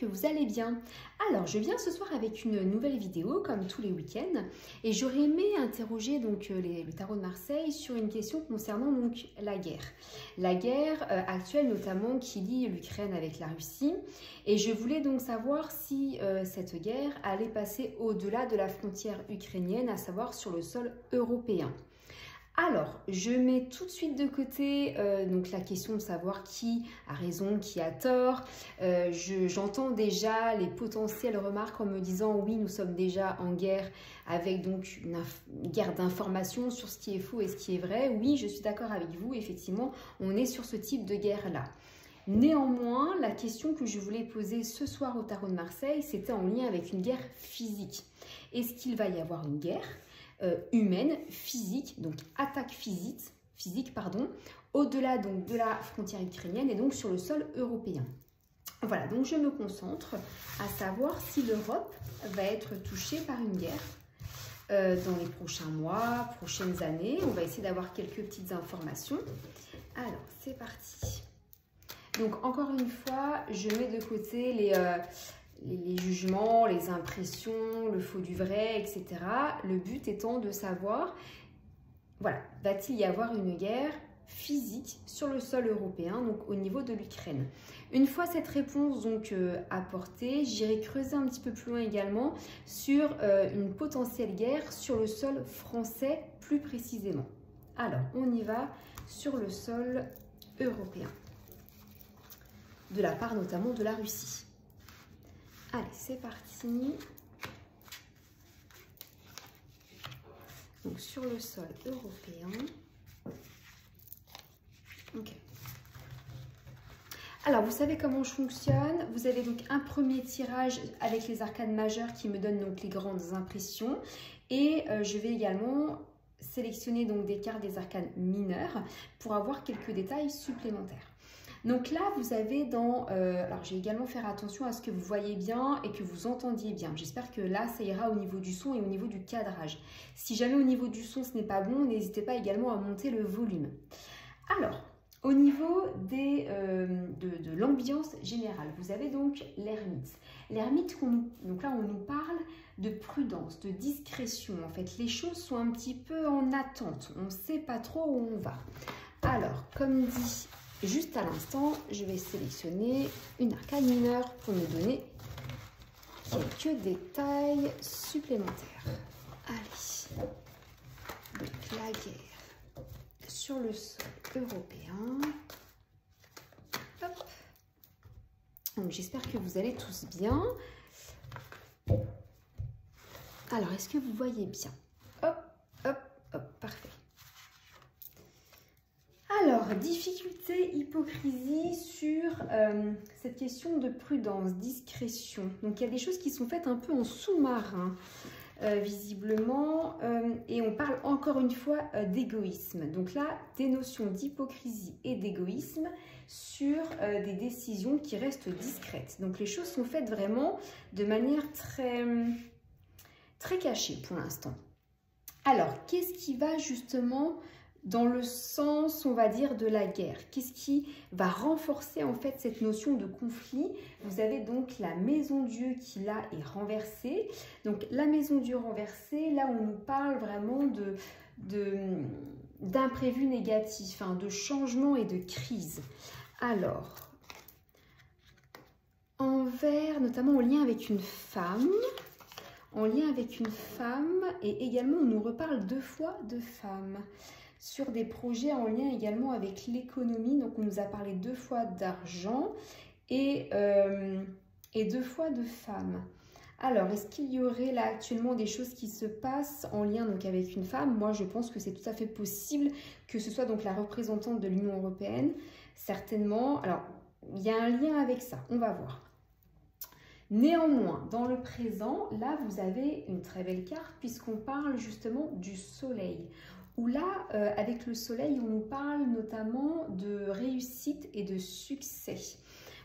vous allez bien. Alors, je viens ce soir avec une nouvelle vidéo, comme tous les week-ends, et j'aurais aimé interroger donc le tarot de Marseille sur une question concernant donc la guerre. La guerre actuelle notamment qui lie l'Ukraine avec la Russie, et je voulais donc savoir si cette guerre allait passer au-delà de la frontière ukrainienne, à savoir sur le sol européen. Alors, je mets tout de suite de côté donc la question de savoir qui a raison, qui a tort. J'entends déjà les potentielles remarques en me disant oui, nous sommes déjà en guerre avec donc une guerre d'information sur ce qui est faux et ce qui est vrai. Oui, je suis d'accord avec vous, effectivement, on est sur ce type de guerre-là. Néanmoins, la question que je voulais poser ce soir au tarot de Marseille, c'était en lien avec une guerre physique. Est-ce qu'il va y avoir une guerre humaine, physique, donc attaque physique pardon, au-delà donc de la frontière ukrainienne et donc sur le sol européen. Voilà, donc je me concentre à savoir si l'Europe va être touchée par une guerre dans les prochains mois, prochaines années. On va essayer d'avoir quelques petites informations. Alors, c'est parti. Donc, encore une fois, je mets de côté les jugements, les impressions, le faux du vrai, etc. Le but étant de savoir, voilà, va-t-il y avoir une guerre physique sur le sol européen, donc au niveau de l'Ukraine? Une fois cette réponse donc apportée, j'irai creuser un petit peu plus loin également sur une potentielle guerre sur le sol français plus précisément. Alors, on y va sur le sol européen, de la part notamment de la Russie. Allez, c'est parti. Donc, sur le sol européen. Ok. Alors, vous savez comment je fonctionne. Vous avez donc un premier tirage avec les arcanes majeures qui me donnent donc les grandes impressions. Et je vais également sélectionner donc des cartes des arcanes mineures pour avoir quelques détails supplémentaires. Donc là, vous avez dans... alors, je vais également faire attention à ce que vous voyez bien et que vous entendiez bien. J'espère que là, ça ira au niveau du son et au niveau du cadrage. Si jamais au niveau du son, ce n'est pas bon, n'hésitez pas également à monter le volume. Alors, au niveau de l'ambiance générale, vous avez donc l'ermite. L'ermite, donc là, on nous parle de prudence, de discrétion. En fait, les choses sont un petit peu en attente. On ne sait pas trop où on va. Alors, comme dit... juste à l'instant, je vais sélectionner une arcane mineure pour me donner quelques détails supplémentaires. Allez, donc la guerre sur le sol européen. Hop. Donc j'espère que vous allez tous bien. Alors, est-ce que vous voyez bien? Hop, hop, hop, parfait. Alors, difficulté, hypocrisie sur cette question de prudence, discrétion. Donc, il y a des choses qui sont faites un peu en sous-marin, visiblement. Et on parle encore une fois d'égoïsme. Donc là, des notions d'hypocrisie et d'égoïsme sur des décisions qui restent discrètes. Donc, les choses sont faites vraiment de manière très cachée pour l'instant. Alors, qu'est-ce qui va justement... dans le sens, on va dire, de la guerre? Qu'est-ce qui va renforcer en fait cette notion de conflit? Vous avez donc la maison Dieu qui là est renversée. Donc la maison Dieu renversée, là on nous parle vraiment d'imprévus négatifs, hein, de changements et de crise. Alors, envers, notamment en lien avec une femme, et également on nous reparle deux fois de femmes. Sur des projets en lien également avec l'économie. Donc, on nous a parlé deux fois d'argent et deux fois de femmes. Alors, est-ce qu'il y aurait là actuellement des choses qui se passent en lien donc avec une femme? Moi, je pense que c'est tout à fait possible que ce soit donc la représentante de l'Union européenne. Certainement. Alors, il y a un lien avec ça. On va voir. Néanmoins, dans le présent, là, vous avez une très belle carte puisqu'on parle justement du soleil. Où là, avec le soleil, on nous parle notamment de réussite et de succès.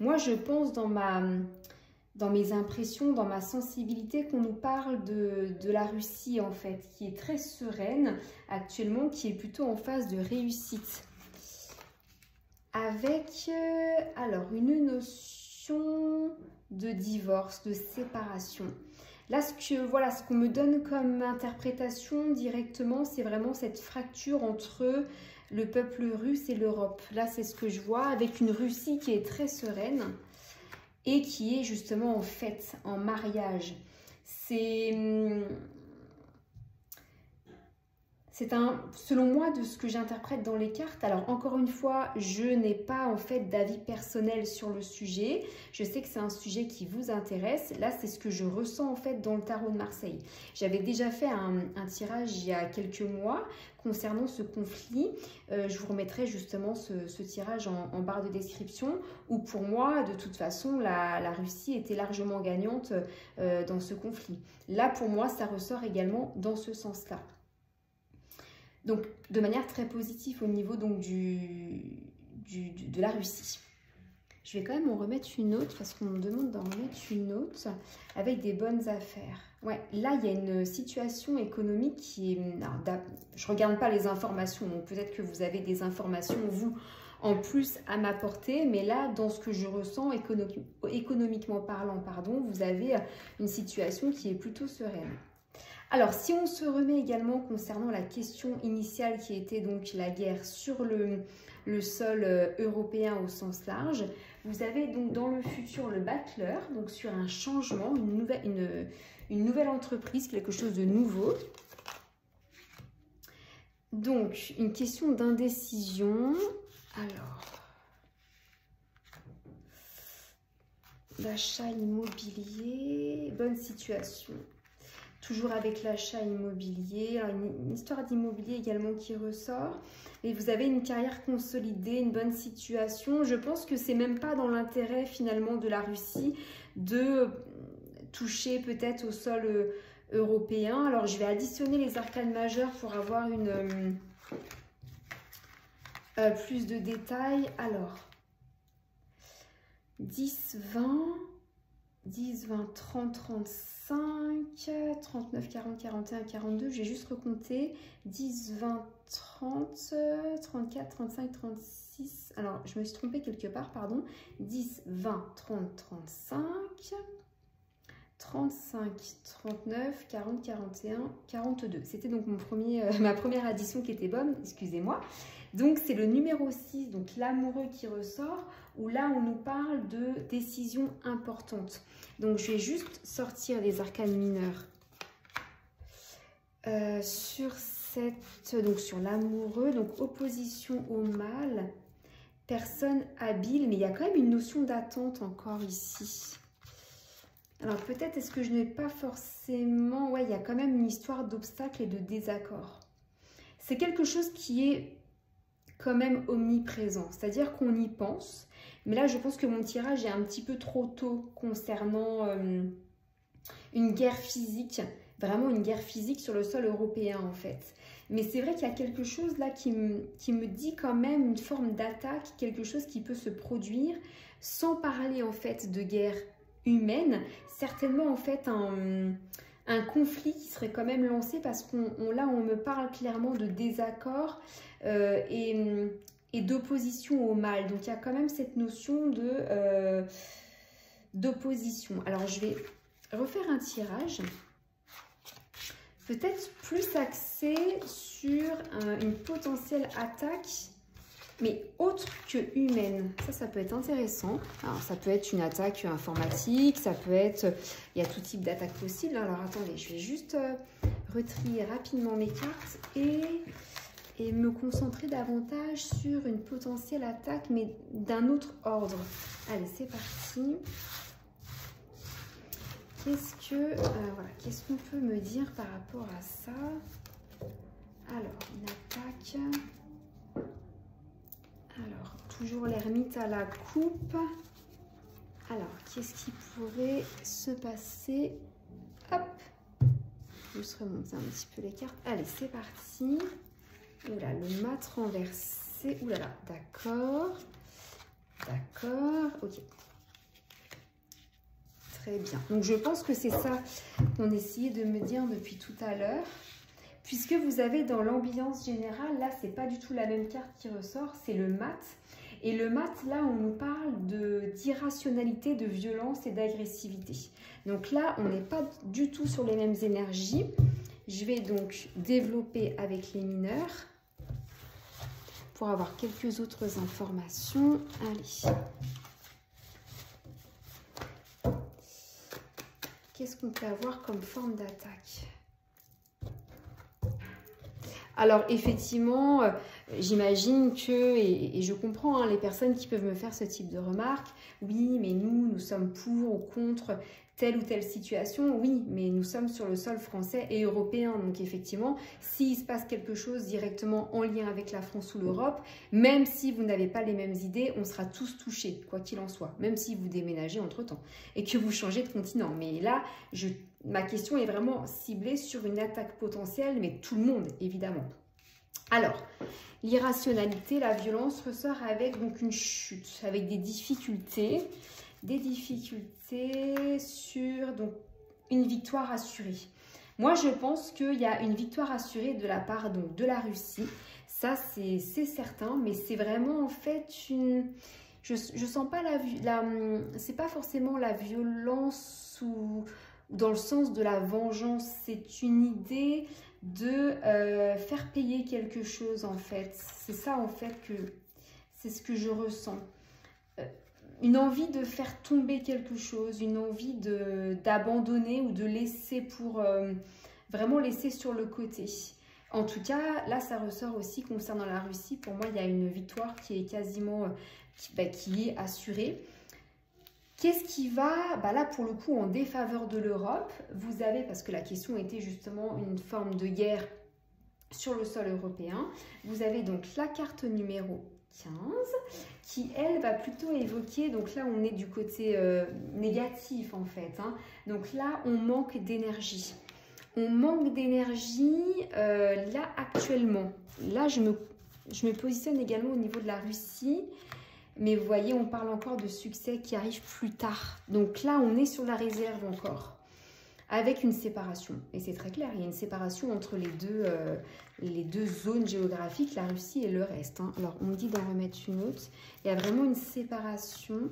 Moi, je pense dans mes impressions, dans ma sensibilité, qu'on nous parle de la Russie, en fait, qui est très sereine actuellement, qui est plutôt en phase de réussite. Avec, alors, une notion de divorce, de séparation. Là, voilà, ce qu'on me donne comme interprétation directement, c'est vraiment cette fracture entre le peuple russe et l'Europe. Là, c'est ce que je vois, avec une Russie qui est très sereine et qui est justement en fête, en mariage. C'est selon moi, de ce que j'interprète dans les cartes. Alors, encore une fois, je n'ai pas en fait d'avis personnel sur le sujet. Je sais que c'est un sujet qui vous intéresse. Là, c'est ce que je ressens en fait dans le tarot de Marseille. J'avais déjà fait un tirage il y a quelques mois concernant ce conflit. Je vous remettrai justement ce tirage en barre de description, où pour moi, de toute façon, la Russie était largement gagnante dans ce conflit. Là, pour moi, ça ressort également dans ce sens-là. Donc, de manière très positive au niveau donc, de la Russie. Je vais quand même en remettre une autre, parce qu'on me demande d'en remettre une autre, avec des bonnes affaires. Ouais, là, il y a une situation économique qui est... Alors, je ne regarde pas les informations, donc peut-être que vous avez des informations, vous, en plus à m'apporter, mais là, dans ce que je ressens, économiquement parlant, pardon, vous avez une situation qui est plutôt sereine. Alors, si on se remet également concernant la question initiale qui était donc la guerre sur le sol européen au sens large, vous avez donc dans le futur le battleur, donc sur un changement, une nouvelle entreprise, quelque chose de nouveau. Donc, une question d'indécision. Alors, l'achat immobilier, bonne situation. Toujours avec l'achat immobilier, une histoire d'immobilier également qui ressort. Et vous avez une carrière consolidée, une bonne situation. Je pense que c'est même pas dans l'intérêt finalement de la Russie de toucher peut-être au sol européen. Alors je vais additionner les arcanes majeures pour avoir plus de détails. Alors, 10, 20... 10, 20, 30, 35, 39, 40, 41, 42. Je vais juste recompter. 10, 20, 30, 34, 35, 36. Alors, je me suis trompée quelque part, pardon. 10, 20, 30, 35, 35, 39, 40, 41, 42. C'était donc ma première addition qui était bonne, excusez-moi. Donc, c'est le numéro 6, donc l'amoureux qui ressort, où là, on nous parle de décisions importantes. Donc, je vais juste sortir les arcanes mineurs sur l'amoureux, donc opposition au mal, personne habile, mais il y a quand même une notion d'attente encore ici. Alors, peut-être est-ce que je n'ai pas forcément... Ouais, il y a quand même une histoire d'obstacles et de désaccords. C'est quelque chose qui est quand même omniprésent, c'est-à-dire qu'on y pense, mais là je pense que mon tirage est un petit peu trop tôt concernant une guerre physique, vraiment une guerre physique sur le sol européen en fait. Mais c'est vrai qu'il y a quelque chose là qui me dit quand même une forme d'attaque, quelque chose qui peut se produire, sans parler en fait de guerre humaine, certainement en fait un conflit qui serait quand même lancé, parce là on me parle clairement de désaccord et d'opposition au mal. Donc il y a quand même cette notion d'opposition. Alors je vais refaire un tirage, peut-être plus axé sur une potentielle attaque, mais autre que humaine. Ça peut être intéressant. Alors, ça peut être une attaque informatique, ça peut être... Il y a tout type d'attaque possible. Alors, attendez, je vais juste retrier rapidement mes cartes et me concentrer davantage sur une potentielle attaque, mais d'un autre ordre. Allez, c'est parti. Qu'est-ce qu'on peut me dire par rapport à ça? Alors, une attaque... Alors, toujours l'ermite à la coupe. Alors, qu'est-ce qui pourrait se passer? Hop! Je vais juste remonter un petit peu les cartes. Allez, c'est parti. Oula, le mat renversé. Oulala, d'accord. D'accord, ok. Très bien. Donc, je pense que c'est ça qu'on essayait de me dire depuis tout à l'heure. Puisque vous avez dans l'ambiance générale, là, c'est pas du tout la même carte qui ressort, c'est le mat. Et le mat, là, on nous parle d'irrationalité, de violence et d'agressivité. Donc là, on n'est pas du tout sur les mêmes énergies. Je vais donc développer avec les mineurs pour avoir quelques autres informations. Allez. Qu'est-ce qu'on peut avoir comme forme d'attaque? Alors, effectivement, j'imagine que, et je comprends les personnes qui peuvent me faire ce type de remarques, oui, mais nous sommes pour ou contre telle ou telle situation, oui, mais nous sommes sur le sol français et européen, donc effectivement, s'il se passe quelque chose directement en lien avec la France ou l'Europe, même si vous n'avez pas les mêmes idées, on sera tous touchés, quoi qu'il en soit, même si vous déménagez entre-temps et que vous changez de continent. Mais là, ma question est vraiment ciblée sur une attaque potentielle, mais tout le monde, évidemment. Alors, l'irrationalité, la violence ressort avec donc une chute, avec des difficultés sur donc, une victoire assurée. Moi, je pense qu'il y a une victoire assurée de la part donc, de la Russie. Ça, c'est certain, mais c'est vraiment en fait une... Je sens pas c'est pas forcément la violence ou dans le sens de la vengeance. C'est une idée de faire payer quelque chose en fait. C'est ça en fait c'est ce que je ressens. Une envie de faire tomber quelque chose, une envie d'abandonner ou de laisser pour vraiment laisser sur le côté. En tout cas, là, ça ressort aussi concernant la Russie. Pour moi, il y a une victoire qui est quasiment qui est assurée. Qu'est-ce qui va, là, pour le coup, en défaveur de l'Europe? Vous avez, parce que la question était justement une forme de guerre sur le sol européen, vous avez donc la carte numéro 15 qui, elle, va plutôt évoquer, donc là, on est du côté négatif, en fait. Hein. Donc là, on manque d'énergie. On manque d'énergie, là, actuellement. Là, je me positionne également au niveau de la Russie. Mais vous voyez, on parle encore de succès qui arrive plus tard. Donc là, on est sur la réserve encore, avec une séparation. Et c'est très clair, il y a une séparation entre les deux zones géographiques, la Russie et le reste. Hein. Alors, on me dit d'en remettre une autre. Il y a vraiment une séparation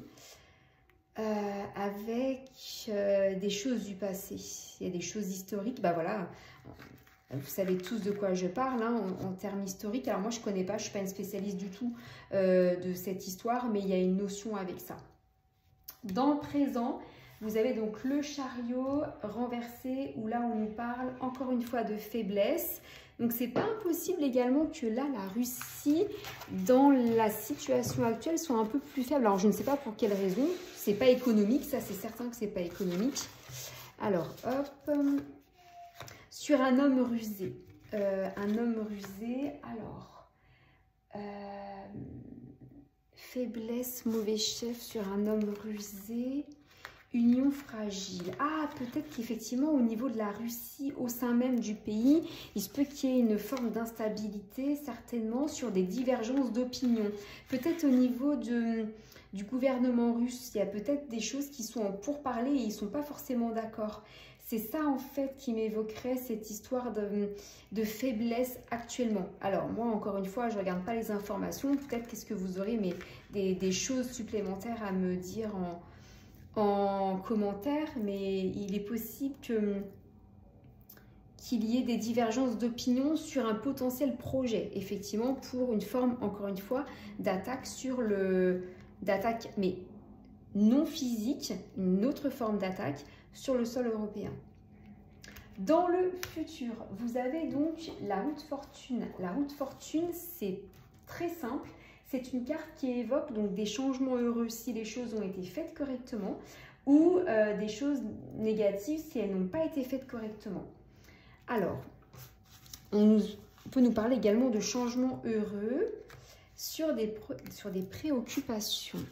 avec des choses du passé. Il y a des choses historiques. Voilà, vous savez tous de quoi je parle hein, en termes historiques. Alors moi, je ne connais pas, je ne suis pas une spécialiste du tout de cette histoire, mais il y a une notion avec ça. Dans le présent, vous avez donc le chariot renversé, où là, on nous parle encore une fois de faiblesse. Donc, c'est pas impossible également que là, la Russie, dans la situation actuelle, soit un peu plus faible. Alors, je ne sais pas pour quelle raison. C'est pas économique, ça, c'est certain que c'est pas économique. Alors, hop... Sur un homme rusé. Alors, faiblesse, mauvais chef sur un homme rusé, union fragile. Ah, peut-être qu'effectivement, au niveau de la Russie, au sein même du pays, il se peut qu'il y ait une forme d'instabilité, certainement, sur des divergences d'opinion. Peut-être au niveau du gouvernement russe, il y a peut-être des choses qui sont en pourparlers et ils ne sont pas forcément d'accord. C'est ça, en fait, qui m'évoquerait cette histoire de faiblesse actuellement. Alors, moi, encore une fois, je ne regarde pas les informations. Peut-être qu'est-ce que vous aurez des choses supplémentaires à me dire en commentaire. Mais il est possible qu'il y ait des divergences d'opinion sur un potentiel projet. Effectivement, pour une forme, encore une fois, d'attaque d'attaque, mais non physique, une autre forme d'attaque sur le sol européen. Dans le futur, vous avez donc la route fortune. La route fortune, c'est très simple. C'est une carte qui évoque donc des changements heureux si les choses ont été faites correctement ou des choses négatives si elles n'ont pas été faites correctement. Alors, on peut nous parler également de changements heureux sur des préoccupations.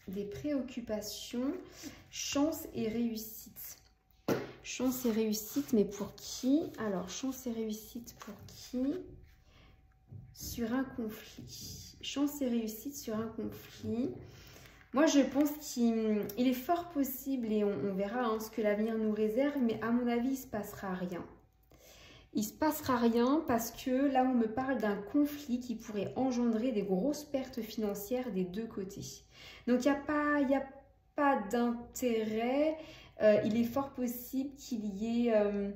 Des préoccupations, chance et réussite. Chance et réussite, mais pour qui? Alors, chance et réussite pour qui? Sur un conflit. Chance et réussite sur un conflit. Moi, je pense qu'il est fort possible, et on verra hein, ce que l'avenir nous réserve, mais à mon avis, il ne se passera rien. il ne se passera rien parce que là, on me parle d'un conflit qui pourrait engendrer des grosses pertes financières des deux côtés. Donc, il n'y a pas d'intérêt. Il est fort possible qu'il y ait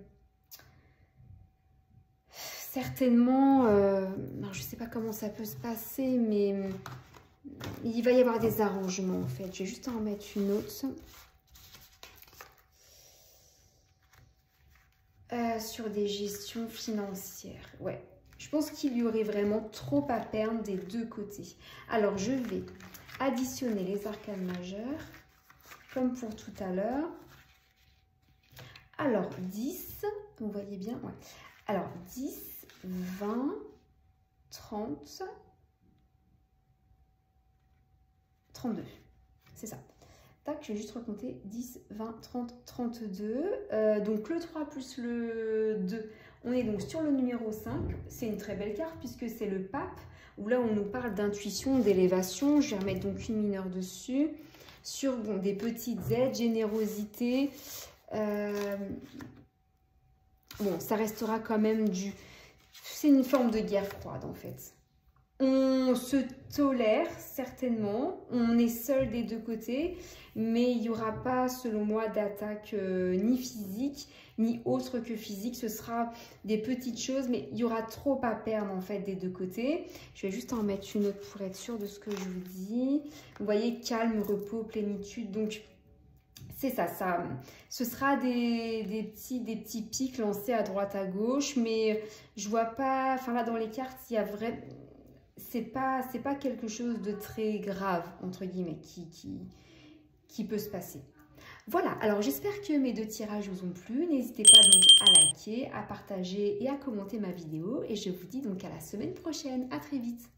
certainement, je ne sais pas comment ça peut se passer, mais il va y avoir des arrangements en fait. Je vais juste en mettre une autre. Sur des gestions financières, ouais. Je pense qu'il y aurait vraiment trop à perdre des deux côtés. Alors, je vais additionner les arcanes majeures, comme pour tout à l'heure. Alors, 10, vous voyez bien, ouais. Alors, 10, 20, 30, 32, c'est ça. Tac, je vais juste recompter 10, 20, 30, 32. Donc le 3 plus le 2, on est donc sur le numéro 5. C'est une très belle carte puisque c'est le pape, où là on nous parle d'intuition, d'élévation. Je vais remettre donc une mineure dessus. Sur bon, des petites aides, générosité. Bon, ça restera quand même du... C'est une forme de guerre froide en fait. On se tolère certainement, on est seul des deux côtés, mais il n'y aura pas, selon moi, d'attaque ni physique, ni autre que physique. Ce sera des petites choses, mais il y aura trop à perdre en fait des deux côtés. Je vais juste en mettre une autre pour être sûre de ce que je vous dis. Vous voyez, calme, repos, plénitude, donc... C'est ça, ce sera des petits pics lancés à droite à gauche, mais je vois pas, enfin là dans les cartes, il y a vraiment... C'est pas quelque chose de très grave, entre guillemets, qui peut se passer. Voilà, alors j'espère que mes deux tirages vous ont plu. N'hésitez pas donc à liker, à partager et à commenter ma vidéo. Et je vous dis donc à la semaine prochaine. À très vite.